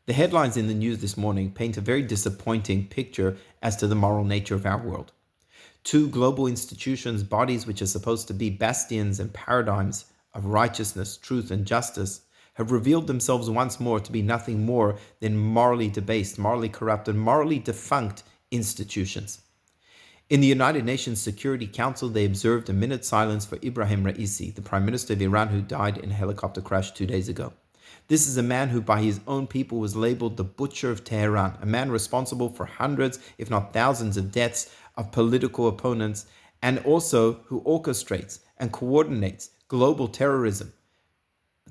The headlines in the news this morning paint a very disappointing picture as to the moral nature of our world. Two global institutions, bodies which are supposed to be bastions and paradigms of righteousness, truth, and justice, have revealed themselves once more to be nothing more than morally debased, morally corrupt, and morally defunct institutions. In the United Nations Security Council, they observed a minute's silence for Ibrahim Raisi, the Prime Minister of Iran who died in a helicopter crash 2 days ago. This is a man who by his own people was labeled the Butcher of Tehran, a man responsible for hundreds, if not thousands, of deaths of political opponents, and also who orchestrates and coordinates global terrorism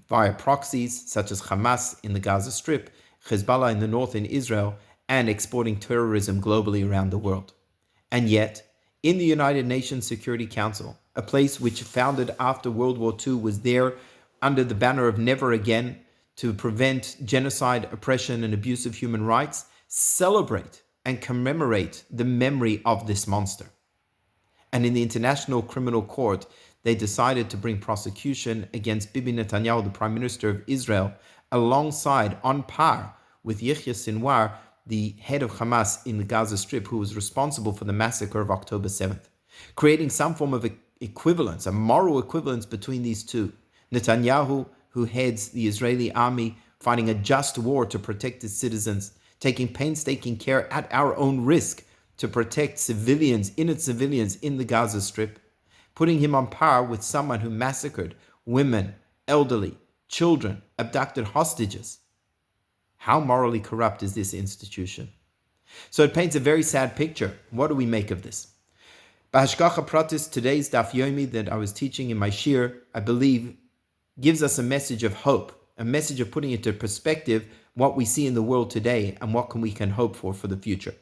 via proxies such as Hamas in the Gaza Strip, Hezbollah in the north in Israel, and exporting terrorism globally around the world. And yet, in the United Nations Security Council, a place which founded after World War II was there under the banner of never again to prevent genocide, oppression, and abuse of human rights, celebrate and commemorate the memory of this monster. And in the International Criminal Court, they decided to bring prosecution against Bibi Netanyahu, the Prime Minister of Israel, alongside, on par with Yahya Sinwar, the head of Hamas in the Gaza Strip, who was responsible for the massacre of October 7th, creating some form of equivalence, a moral equivalence between these two. Netanyahu, who heads the Israeli army, fighting a just war to protect its citizens, taking painstaking care at our own risk to protect civilians, innocent civilians in the Gaza Strip, putting him on par with someone who massacred women, elderly, children, abducted hostages. How morally corrupt is this institution? So it paints a very sad picture. What do we make of this? Bahashgacha Pratis, today's Daf Yomi that I was teaching in my shir, I believe, gives us a message of hope, a message of putting into perspective what we see in the world today and what we can hope for the future.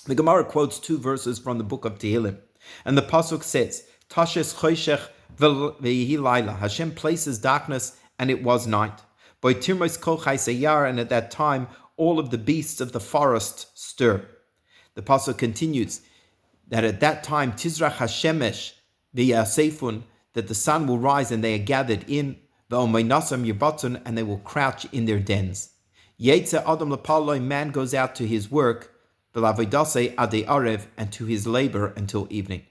The Gemara quotes two verses from the book of Tehillim, and the pasuk says, Tashes choshech v'yehi laila. Hashem places darkness, and it was night. By tirmos kol chai sayar, and at that time all of the beasts of the forest stir. The pasuk continues that at that time tizrach hashemesh v'yasefun, that the sun will rise and they are gathered in, v'omaynasam yibatun, and they will crouch in their dens. Yetze adam lepaloi, man goes out to his work, v'lavodase ade arev, and to his labor until evening.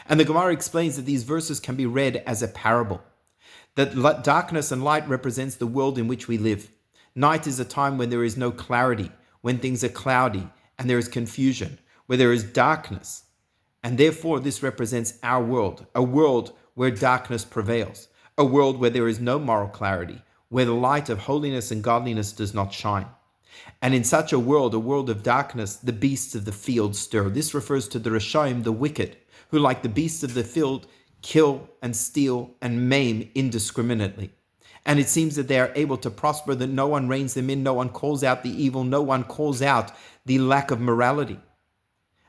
And the Gemara explains that these verses can be read as a parable, that darkness and light represents the world in which we live. Night is a time when there is no clarity, when things are cloudy and there is confusion, where there is darkness. And therefore this represents our world, a world where darkness prevails, a world where there is no moral clarity, where the light of holiness and godliness does not shine. And in such a world of darkness, the beasts of the field stir. This refers to the Rashaim, the wicked, who like the beasts of the field kill and steal and maim indiscriminately. And it seems that they are able to prosper, that no one reins them in, no one calls out the evil, no one calls out the lack of morality.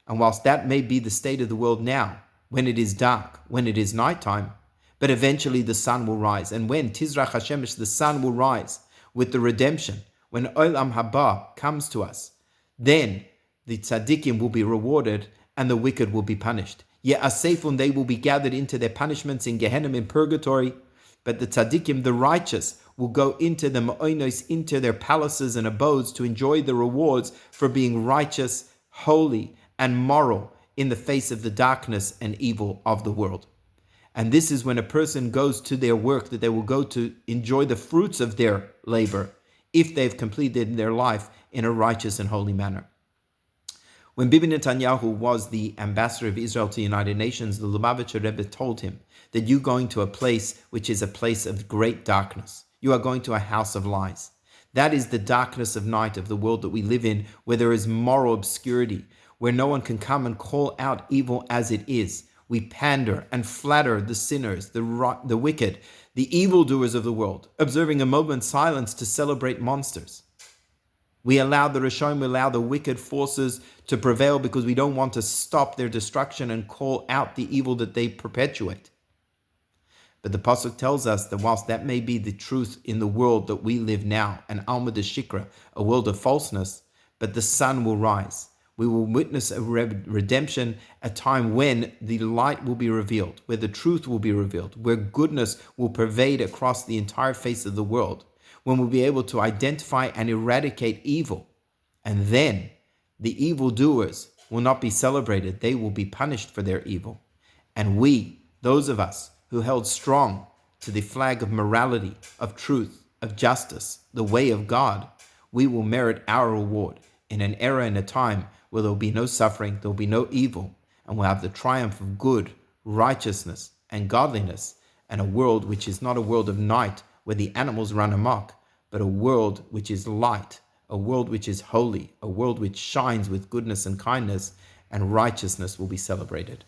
And whilst that may be the state of the world now, when it is dark, when it is nighttime, but eventually the sun will rise. And when Tizrach Hashemesh, the sun will rise with the redemption, when Olam Haba comes to us, then the tzaddikim will be rewarded and the wicked will be punished. Ye'asefun, they will be gathered into their punishments in Gehenna, in purgatory, but the tzaddikim, the righteous, will go into the ma'onos, into their palaces and abodes to enjoy the rewards for being righteous, holy, and moral in the face of the darkness and evil of the world. And this is when a person goes to their work, that they will go to enjoy the fruits of their labor, if they've completed their life in a righteous and holy manner. When Bibi Netanyahu was the ambassador of Israel to the United Nations, the Lubavitcher Rebbe told him that you're going to a place which is a place of great darkness. You are going to a house of lies. That is the darkness of night of the world that we live in, where there is moral obscurity, where no one can come and call out evil as it is. We pander and flatter the sinners, the wicked, the evildoers of the world, observing a moment's silence to celebrate monsters. We allow the Rishonim, we allow the wicked forces to prevail because we don't want to stop their destruction and call out the evil that they perpetuate. But the Pasuk tells us that whilst that may be the truth in the world that we live now, an Alma de Shikra, a world of falseness, but the sun will rise. We will witness a redemption, a time when the light will be revealed, where the truth will be revealed, where goodness will pervade across the entire face of the world, when we'll be able to identify and eradicate evil. And then the evildoers will not be celebrated. They will be punished for their evil. And we, those of us who held strong to the flag of morality, of truth, of justice, the way of God, we will merit our reward in an era and a time where there will be no suffering, there will be no evil, and we'll have the triumph of good, righteousness, and godliness, and a world which is not a world of night where the animals run amok, but a world which is light, a world which is holy, a world which shines with goodness and kindness, and righteousness will be celebrated.